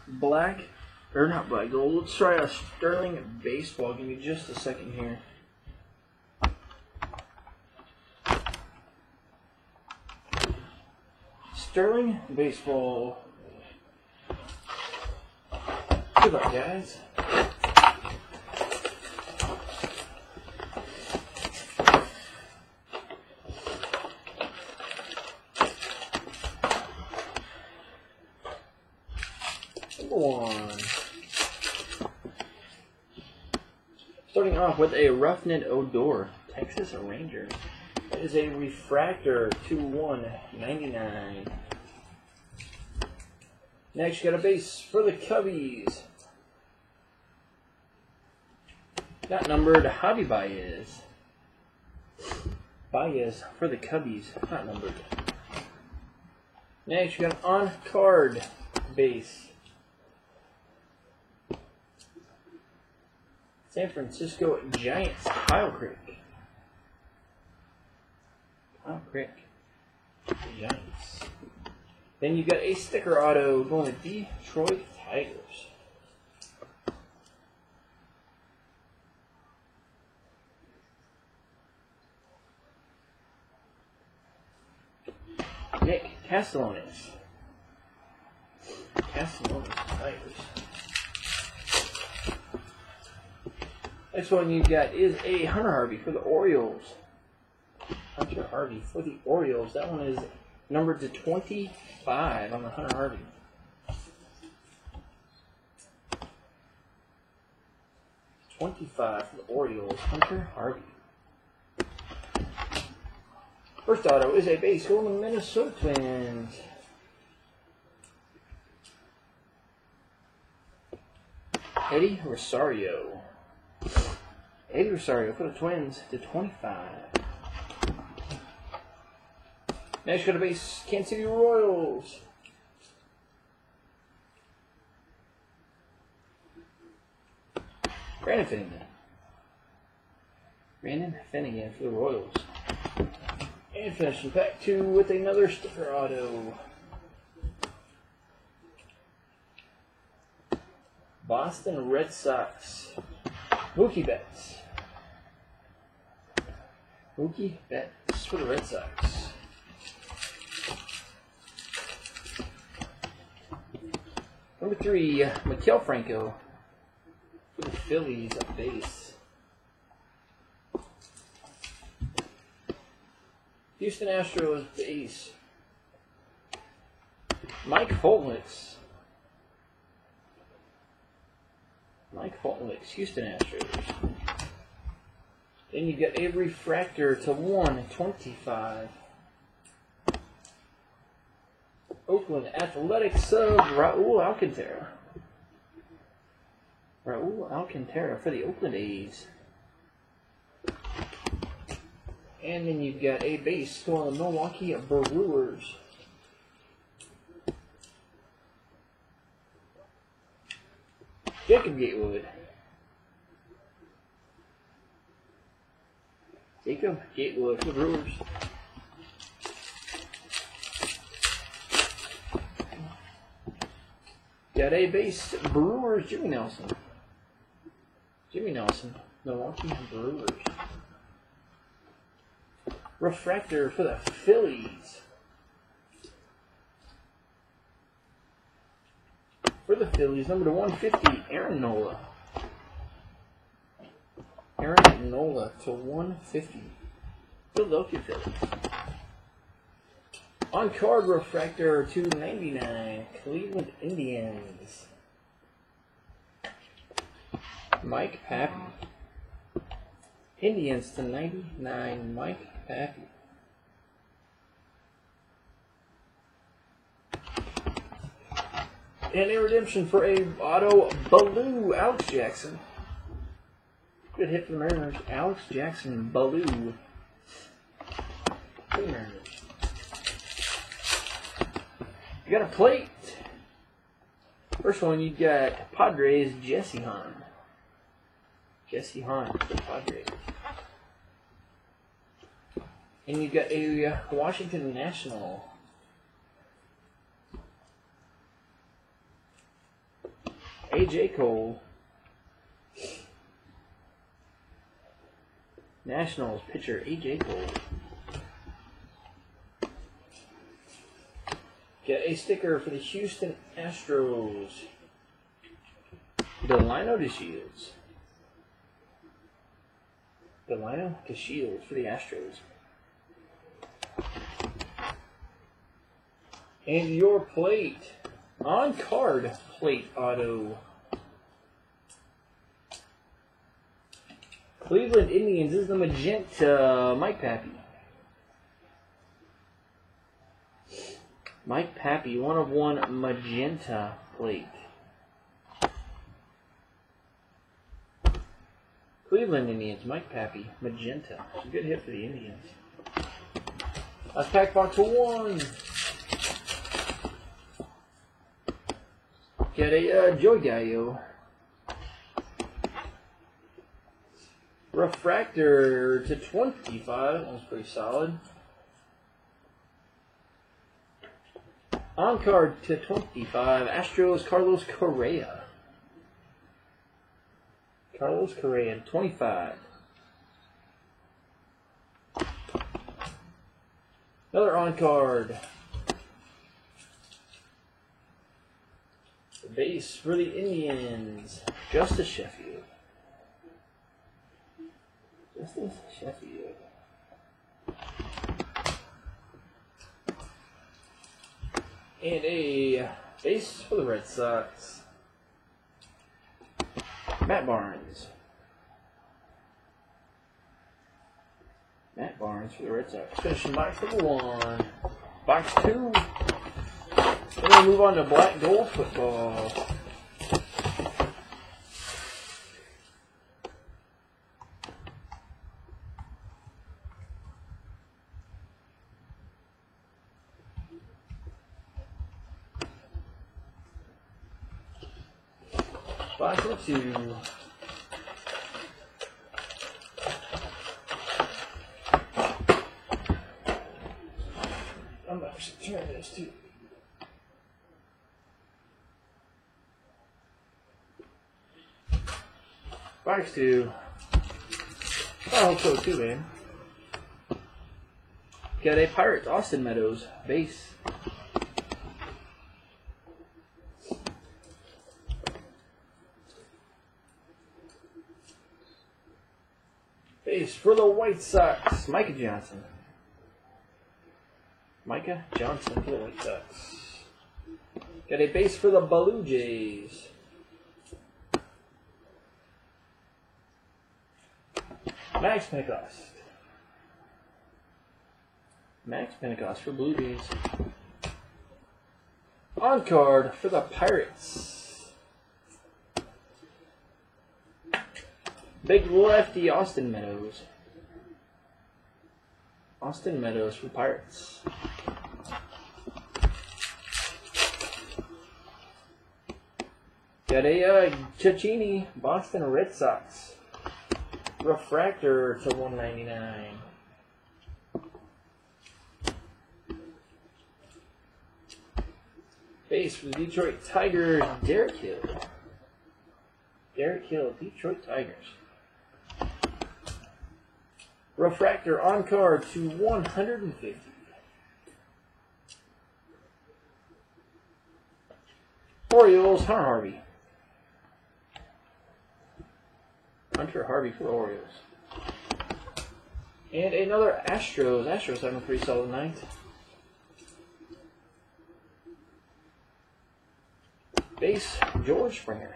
black, or not black gold. Let's try a Sterling baseball. Give me just a second here. Sterling baseball. Good luck, guys. Number 1. Starting off with a Roughneck Odor, Texas Ranger. That is a refractor to 199. Next, you got a base for the Cubbies. Got numbered Javi Baez. Baez for the Cubbies, not numbered. Next, you got an on-card base. San Francisco Giants, Kyle Crick. Kyle Crick, Giants. Then you got a sticker auto going to Detroit Tigers. Nick Castellanos. Tigers. Next one you got is a Hunter Harvey for the Orioles. Hunter Harvey for the Orioles. That one is numbered to 25 on the Hunter Harvey. $25 for the Orioles. Hunter Harvey. First auto is a base going to the Minnesota Twins. Eddie Rosario. Eddie Rosario for the Twins to 25. Next, got a base, Kansas City Royals. Brandon Finnegan for the Royals. And finishing pack 2 with another sticker auto. Boston Red Sox. Mookie Betts. Mookie Betts for the Red Sox. Number 3, Maikel Franco for the Phillies at base. Houston Astros base. Mike Foltynewicz. Houston Astros. Then you got a refractor to 125. Oakland Athletics of Raul Alcantara for the Oakland A's. And then you've got a base for the Milwaukee Brewers. Jacob Gatewood for the Brewers. Got a base, Brewers, Jimmy Nelson, Milwaukee Brewers. Refractor for the Phillies. Number to 150, Aaron Nola. To 150. Philadelphia Phillies. On card refractor to 99, Cleveland Indians. Mike Pappy. Indians to 99, Mike Pappy. And a redemption for a auto Baloo, Alex Jackson. Good hit for the Mariners, Alex Jackson, Baloo. For the Mariners. You got a plate. First one, you got Padres, Jesse Hahn. For the Padres. And you got a Washington National. A.J. Cole. Nationals pitcher A.J. Cole. Get a sticker for the Houston Astros. Delino to Shields. Delino to Shields for the Astros. And your plate. On card plate auto. Cleveland Indians is the magenta Mike Pappy. Mike Pappy, 1/1 magenta plate. Cleveland Indians, Mike Pappy, magenta. It's a good hit for the Indians. Let's pack box 1. Get a Joey Gallo. Refractor to 25. That one's pretty solid. On card to 25. Astros Carlos Correa. Carlos Correa to 25. Another on card. The base for the Indians. Justice Sheffield. Justice Sheffield. And a base for the Red Sox. Matt Barnes. Matt Barnes for the Red Sox. Finishing box number 1. Box 2. Then we'll move on to black gold football. Box number 2. I'm actually turning this too. Box 2. I hope so too, man. Got a Pirates, Austin Meadows, base. Base for the White Sox, Micah Johnson. Micah Johnson for the White Sox. Got a base for the Blue Jays. Max Pentecost. Max Pentecost for Blue Jays. On card for the Pirates. Big lefty Austin Meadows. Austin Meadows for Pirates. Got a Cecchini Boston Red Sox. Refractor to 199. Base for the Detroit Tigers, Derek Hill. Derek Hill, Detroit Tigers. Refractor on card to 150. Orioles, Hunter Harvey. Hunter Harvey for Orioles. And another Astros. Astros having a pretty solid night. Base, George Springer.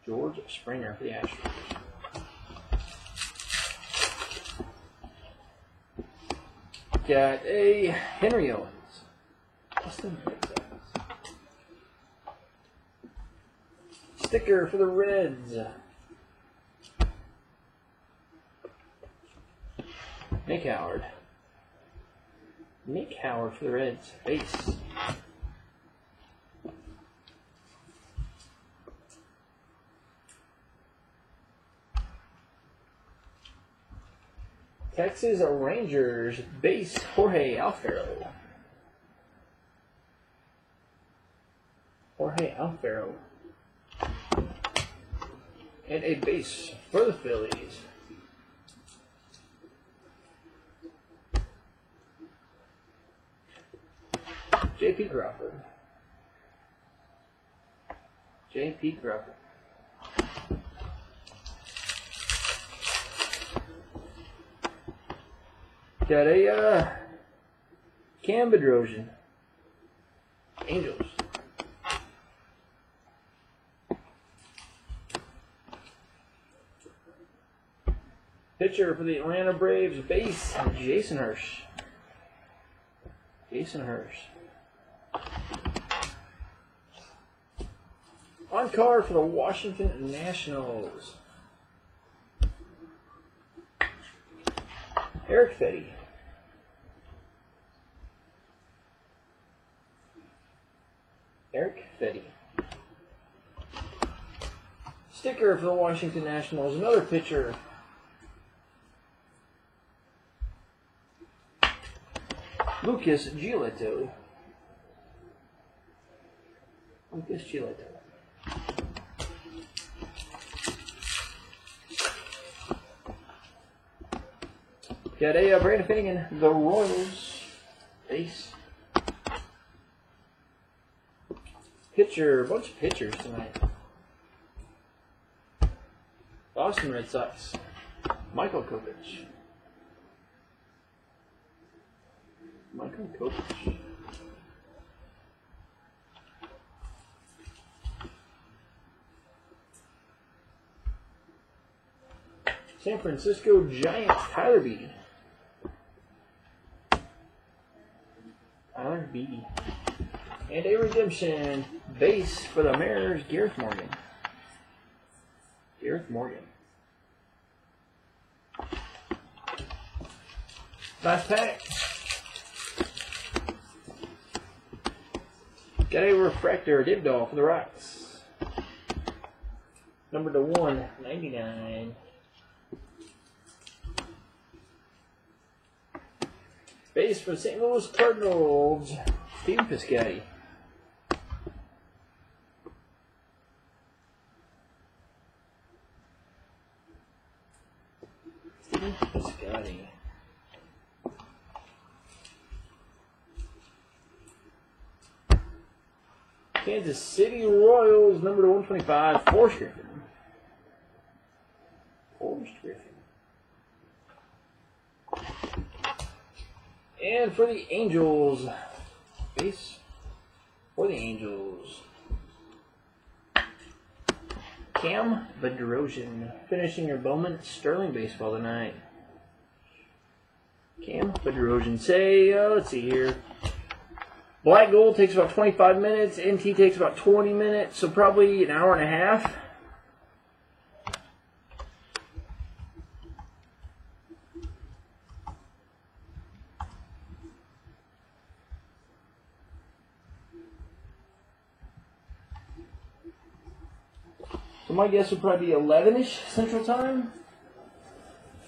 George Springer for the Astros. Got a Henry Owens. Austin Red Sox. Sticker for the Reds. Nick Howard. Nick Howard for the Reds. Base. Texas Rangers base Jorge Alfaro. Jorge Alfaro. And a base for the Phillies. J.P. Crawford. J.P. Crawford. Got a Cam Bedrosian. Angels. Pitcher for the Atlanta Braves, base, Jason Hirsch. Jason Hirsch. On card for the Washington Nationals, Eric Fetty. Eric Fetty. Sticker for the Washington Nationals, another pitcher. Lucas Giolito. Lucas Giolito. Got a Brandon Finnegan, the Royals, base. Pitcher, a bunch of pitchers tonight. Boston Red Sox, Michael Kopech. Michael Kopech. San Francisco Giants, Tyler B. Tyler B. And a redemption base for the Mariners, Gareth Morgan. Gareth Morgan. Last pack. Got a refractor, Dibdall for the Rocks. Number to 199. Base for the St. Louis Cardinals, Stephen Piscotty. Stephen Piscotty. Kansas City Royals, number to 125, Forrest Griffin. Forrest Griffin. And for the Angels, base for the Angels, Cam Bedrosian, finishing your Bowman Sterling baseball tonight. Cam Bedrosian. Say, let's see here. Black Gold takes about 25 minutes. NT takes about 20 minutes, so probably an hour and a half. So my guess would probably be 11-ish Central Time.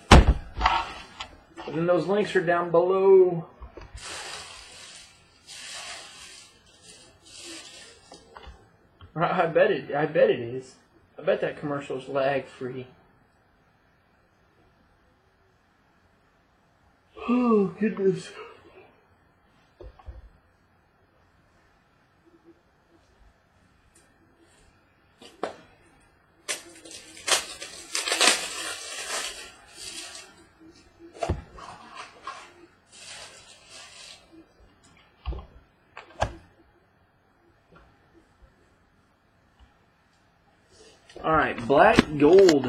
And then those links are down below. I bet it is. I bet that commercial's lag free. Oh goodness. All right, Black Gold.